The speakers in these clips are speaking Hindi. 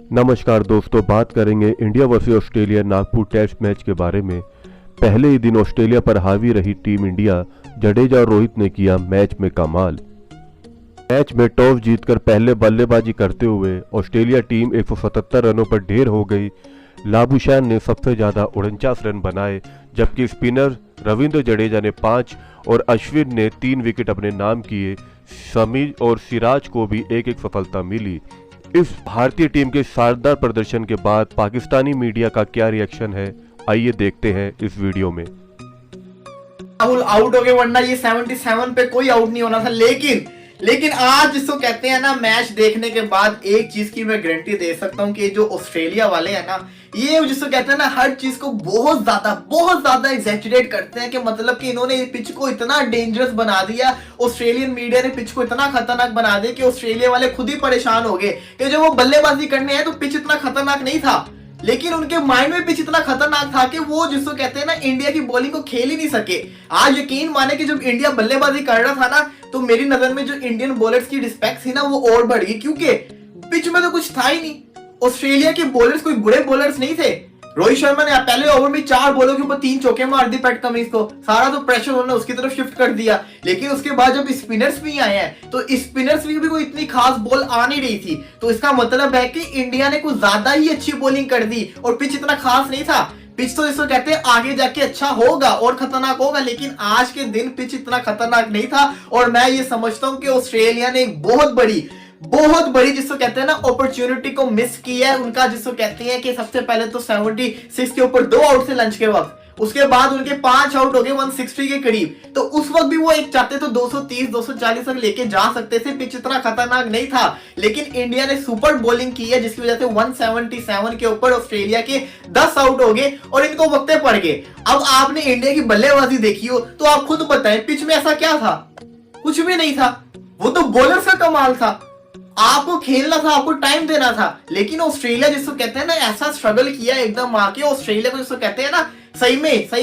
नमस्कार दोस्तों, बात करेंगे India versus Australia Nagpur test match के बारे में। पहले ही दिन ऑस्ट्रेलिया पर हावी रही टीम इंडिया। जडेजा और रोहित ने किया मैच में कमाल। मैच में टॉस जीतकर पहले बल्लेबाजी करते हुए ऑस्ट्रेलिया टीम 177 रनों पर ढेर हो गई। लाबुशैन ने सबसे ज्यादा 49 रन बनाए, जबकि स्पिनर रविंद्र जडेजा ने 5 और अश्विन ने 3 विकेट अपने नाम किए। शमी और सिराज को भी एक सफलता मिली। इस भारतीय टीम के शानदार प्रदर्शन के बाद पाकिस्तानी मीडिया का क्या रिएक्शन है, आइए देखते हैं इस वीडियो में। राहुल आउट हो गए, वरना ये 77 पे कोई आउट नहीं होना था। लेकिन आज जिसको कहते हैं ना, मैच देखने के बाद एक चीज की मैं गारंटी दे सकता हूँ कि जो ऑस्ट्रेलिया वाले हैं ना, ये जिसको कहते हैं ना, हर चीज को बहुत ज्यादा एग्जैजरेट करते हैं कि मतलब कि इन्होंने पिच को इतना डेंजरस बना दिया। ऑस्ट्रेलियन मीडिया ने पिच को इतना खतरनाक बना दिया कि ऑस्ट्रेलिया वाले खुद ही परेशान हो गए कि जब वो बल्लेबाजी करने हैं तो पिच इतना खतरनाक नहीं था, लेकिन उनके माइंड में पिच इतना खतरनाक था कि वो जिसको कहते हैं ना, इंडिया की बॉलिंग को खेल ही नहीं सके। आज यकीन माने कि जब इंडिया बल्लेबाजी कर रहा था ना, तो मेरी नजर में जो इंडियन बॉलर्स की रिस्पेक्ट थी ना, वो और बढ़ गई, क्योंकि पिच में तो कुछ था ही नहीं। ऑस्ट्रेलिया के बॉलर्स कोई बुरे बॉलर्स नहीं थे। रोहित शर्मा ने पहले ओवर में 4 बॉलों के ऊपर 3 चौके मार दी पैट कमिंस को। सारा तो प्रेशर उन्होंने उसकी तरफ शिफ्ट कर दिया। लेकिन उसके बाद जब स्पिनर्स भी आए हैं, तो स्पिनर्स भी कोई इतनी खास बॉल आ नहीं रही थी। तो इसका मतलब है कि इंडिया ने कुछ ज्यादा ही अच्छी बॉलिंग कर दी और पिच इतना खास नहीं था। पिच तो जिसको कहते हैं आगे जाके अच्छा होगा और खतरनाक होगा, लेकिन आज के दिन पिच इतना खतरनाक नहीं था। और मैं ये समझता हूं कि ऑस्ट्रेलिया ने एक बहुत बड़ी जिसको कहते हैं ना, अपॉर्चुनिटी को मिस किया है। उनका जिसको कहते हैं कि सबसे पहले तो 76 के ऊपर 2 आउट से लंच के वक्त, उसके बाद उनके 5 आउट हो गए 160 के करीब। तो उस वक्त भी वो एक चाहते तो 230-240 तक लेके जा सकते थे। पिच इतना खतरनाक नहीं था, लेकिन इंडिया ने सुपर बॉलिंग की है, जिसकी वजह से 177 के ऊपर ऑस्ट्रेलिया के 10 आउट हो गए और इनको वक्ते पड़ गए। अब आपने इंडिया की बल्लेबाजी देखी हो तो आप खुद बताएं, पिच में ऐसा क्या था? कुछ भी नहीं था। वो तो बॉलर्स का कमाल था। आपको खेलना था, आपको टाइम देना था। लेकिन ऑस्ट्रेलिया जिसको कहते हैं ना, ऐसा स्ट्रगल किया एकदम आके। ऑस्ट्रेलिया को जिसको कहते हैं ना, सही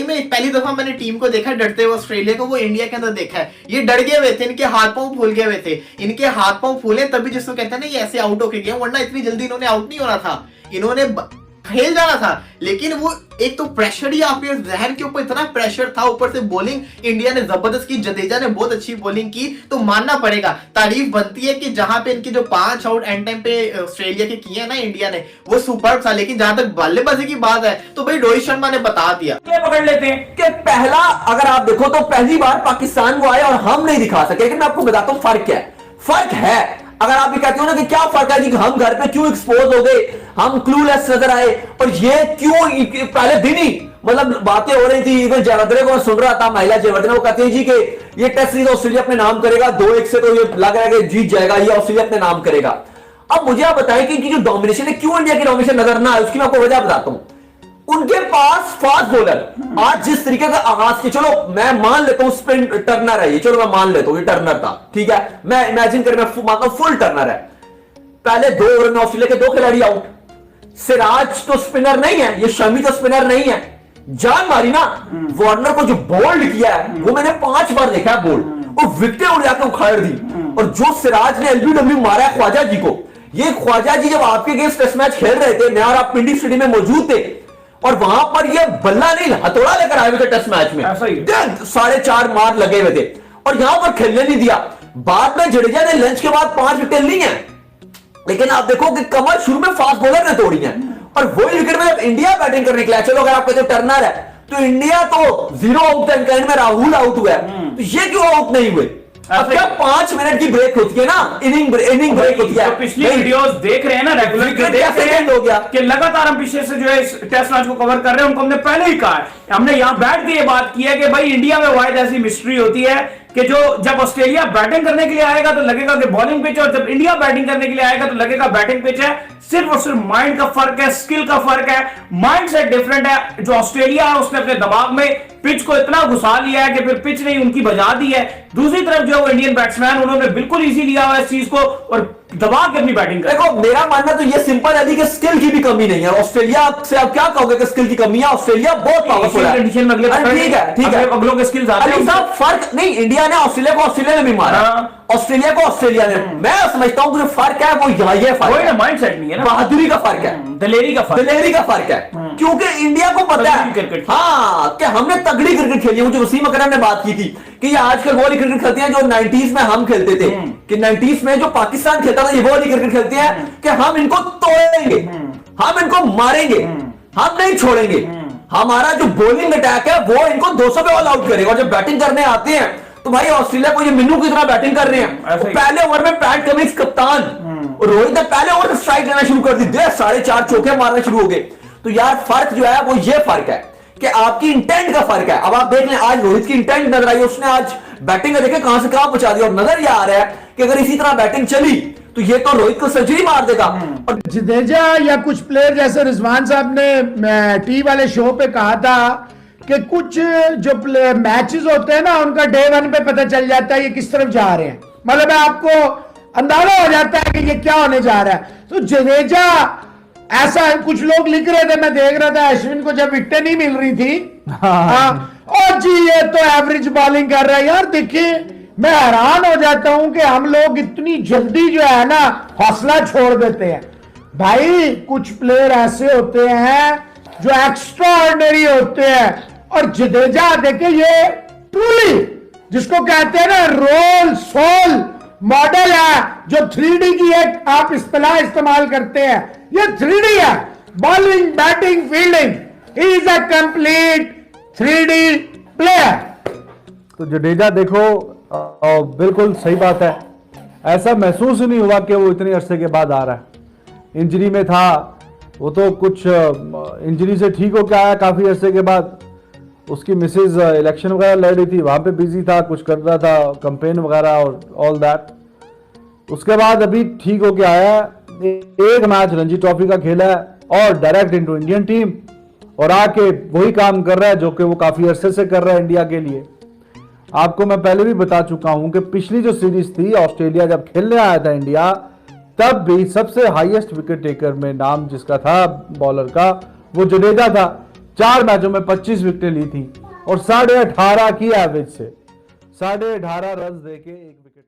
में पहली दफा मैंने टीम को देखा डरते हुए ऑस्ट्रेलिया को, वो इंडिया के अंदर देखा है। ये डर गए हुए थे, इनके हाथ पांव फूल गए हुए थे। इनके हाथ पांव फूले तभी जिसको कहते हैं ना, ये ऐसे आउट होके गए, वरना इतनी जल्दी इन्होंने आउट नहीं होना था। इन्होंने खेल जाना था। लेकिन वो एक तो प्रेशर ही, आपके जहन के ऊपर इतना प्रेशर था, ऊपर से बॉलिंग इंडिया ने जबरदस्त की। जडेजा ने बहुत अच्छी बॉलिंग की, तो मानना पड़ेगा, तारीफ बनती है कि जहां पे इनके जो 5 आउट एंड टाइम पे ऑस्ट्रेलिया के किए ना इंडिया ने, वो सुपर था। लेकिन जहां तक बल्लेबाजी की बात है, तो भाई रोहित शर्मा ने बता दिया। पकड़ लेते हैं कि पहला, अगर आप देखो तो पहली बार पाकिस्तान को आए और हम नहीं दिखा सके। लेकिन मैं आपको बताता हूं फर्क क्या है। फर्क है, अगर आप ये कहते हो ना कि क्या फर्क है जी, हम घर पे क्यों एक्सपोज हो गए, हम क्लूलेस नजर आए, और ये क्यों पहले दिन ही मतलब बातें हो रही थी। इवन जयवर्धने को मैं सुन रहा था, महिला जयवर्धने, वो कहते हैं जी कि ये टेस्ट सीरीज ऑस्ट्रेलिया अपने नाम करेगा, 2-1 से तो ये लग रहा है कि जीत जाएगा, ये ऑस्ट्रेलिया अपने नाम करेगा। अब मुझे आप बताएं कि इनकी जो डोमिनेशन है, क्यों इंडिया की डोमिनेशन नजर ना आए, उसकी मैं आपको वजह बताता हूं। उनके पास फास्ट बॉलर आज जिस तरीके का आगाज के, चलो मैं मान लेता हूं स्पिन टर्नर है ये, चलो मैं मान लेता हूं ये टर्नर था, ठीक है, मैं इमेजिन कर, मैं मानता हूं फुल टर्नर है। पहले 2 ओवर में ऑस्ट्रेलिया के 2 खिलाड़ी आउट। सिराज तो स्पिनर नहीं है, ये शमी तो स्पिनर नहीं है। जान मारी ना, वार्नर को जो बोल्ड किया है, वो मैंने 5 बार देखा है बोल्ड, वो विकेटें उड़ जाकर उखाड़ दी। और जो सिराज ने एलबीडब्ल्यू मारा है ख्वाजा जी को, ये ख्वाजा जी जब आपके अगेंस्ट टेस्ट मैच खेल रहे थे, मैं और आप पिंडी स्टेडियम में मौजूद थे, और वहां पर ये बल्ला नहीं हथौड़ा लेकर आए हुए थे टेस्ट मैच में, 4.5 मार लगे हुए थे, और यहां पर खेलने नहीं दिया। बाद में जडेजा ने लंच के बाद 5 विकेट ली हैं, लेकिन आप देखो कि कमर शुरू में फास्ट बॉलर ने तोड़ी है। और वही विकेट में जब इंडिया बैटिंग करने के लिए, चलो अगर आपका जो टर्नर है, तो इंडिया तो 0 आउट एंड में राहुल आउट हुआ है, तो ये क्यों आउट नहीं हुए? अब क्या 5 मिनट की ब्रेक होती है ना, इनिंग ब्रेक होती है। तो पिछली वीडियोस देख रहे हैं ना, रेगुलर देख रहे हैं, हो गया कि लगातार हम पीछे से जो है इस टेस्ट मैच को कवर कर रहे हैं। उनको हमने पहले ही कहा है, हमने यहां बैठ के ये बात की है कि भाई इंडिया में वाहिद ऐसी मिस्ट्री होती है कि जो जब ऑस्ट्रेलिया बैटिंग करने के लिए आएगा तो लगेगा कि बॉलिंग पिच है, और जब इंडिया बैटिंग करने के लिए आएगा तो लगेगा बैटिंग पिच है। सिर्फ और सिर्फ माइंड का फर्क है, स्किल का फर्क है, माइंड सेट डिफरेंट है। जो ऑस्ट्रेलिया है उसने अपने दिमाग में पिच को इतना घुसा लिया है कि फिर पिच ने उनकी बजा दी है। दूसरी तरफ जो इंडियन बैट्समैन, उन्होंने बिल्कुल इजी लिया हुआ इस चीज को और दबा के अपनी बैटिंग कर। देखो मेरा मानना तो ये सिंपल है कि स्किल की भी कमी नहीं है। ऑस्ट्रेलिया से आप क्या कहोगे कि स्किल की कमी है? ऑस्ट्रेलिया बहुत पावरफुल है। कंडीशन में ठीक है अगलों के स्किल्स आते हैं। फर्क नहीं, इंडिया ने ऑस्ट्रेलिया ने भी मारा, ऑस्ट्रेलिया को ऑस्ट्रेलिया ने, मैं समझता हूं कि जो फर्क है वो यहाँ ये फर्क है, माइंड सेट नहीं है बहादुरी का फर्क है, दलेरी का फर्क है। क्योंकि इंडिया को पता है क्रिकेट, हाँ, कि हमने तगड़ी क्रिकेट खेली है। मुझे वसीम अकरम ने बात की थी कि ये आजकल वो वाली क्रिकेट खेलते हैं जो 90s में हम खेलते थे, कि 90s में जो पाकिस्तान खेलता था, ये वो वाली क्रिकेट खेलते हैं कि हम इनको तोड़ेंगे, हम इनको मारेंगे, हम नहीं छोड़ेंगे। हमारा जो बॉलिंग अटैक है वो इनको 200 पे ऑल आउट करेगा। और जब बैटिंग करने आते हैं तो भाई ऑस्ट्रेलिया को ये मिन्नू की तरह बैटिंग कर रहे हैं। तो पहले ओवर में पैट कमिंस कप्तान और रोहित ने पहले ओवर स्ट्राइक लेना शुरू कर दी, 4.5 चौके मारना शुरू हो गए। तो यार फर्क जो है वो ये फर्क है कि आपकी इंटेंट का फर्क है। अब आप देख लें, आज रोहित की इंटेंट नजर आई, उसने आज बैटिंग देखे कहां से कहां पहुंचा दिया। और नजर ये आ रहा है कि अगर इसी तरह बैटिंग चली तो ये तो रोहित को सेंचुरी मार देगा। और जडेजा या कुछ प्लेयर जैसे रिजवान साहब ने टी वाले शो पे कहा था कि कुछ जो मैचेस होते हैं ना, उनका डे 1 पे पता चल जाता है ये किस तरफ जा रहे हैं। मतलब आपको अंदाजा हो जाता है कि ये क्या होने जा रहा है। तो जडेजा, ऐसा कुछ लोग लिख रहे थे, मैं देख रहा था अश्विन को जब विकेटें नहीं मिल रही थी, और जी ये तो एवरेज बॉलिंग कर रहा है। यार देखिए, मैं हैरान हो जाता हूं कि हम लोग इतनी जल्दी जो है ना हौसला छोड़ देते हैं। भाई कुछ प्लेयर ऐसे होते हैं जो एक्स्ट्रा ऑर्डिनरी होते हैं, और जडेजा देखिए ये ट्रूली जिसको कहते हैं ना रोल सोल मॉडल है, जो 3D की एक आप इस्तेलाह इस्तेमाल करते हैं, ये 3D है। Bowling, batting, fielding, he is a complete 3D player. तो जडेजा देखो, बिल्कुल सही बात है, ऐसा महसूस ही नहीं हुआ कि वो इतने अरसे के बाद आ रहा है। इंजरी में था वो, तो कुछ इंजरी से ठीक होकर आया काफ़ी अरसे के बाद। उसकी मिसेज इलेक्शन वगैरह लड़ रही थी, वहाँ पे बिजी था, कुछ कर रहा था, कैंपेन वगैरह और ऑल दैट। उसके बाद अभी ठीक होके आया, एक मैच रणजी ट्रॉफी का खेला है और डायरेक्ट इनटू इंडियन टीम, और आके वही काम कर रहा है जो कि वो काफ़ी अरसे से कर रहा है इंडिया के लिए। आपको मैं पहले भी बता चुका हूं कि पिछली जो सीरीज थी, ऑस्ट्रेलिया जब खेलने आया था इंडिया, तब भी सबसे हाईएस्ट विकेट टेकर में नाम जिसका था बॉलर का, वो जडेजा था। 4 मैचों में 25 विकेटें ली थी और 18.5 की एवरेज से 18.5 रन देके 1 विकेट।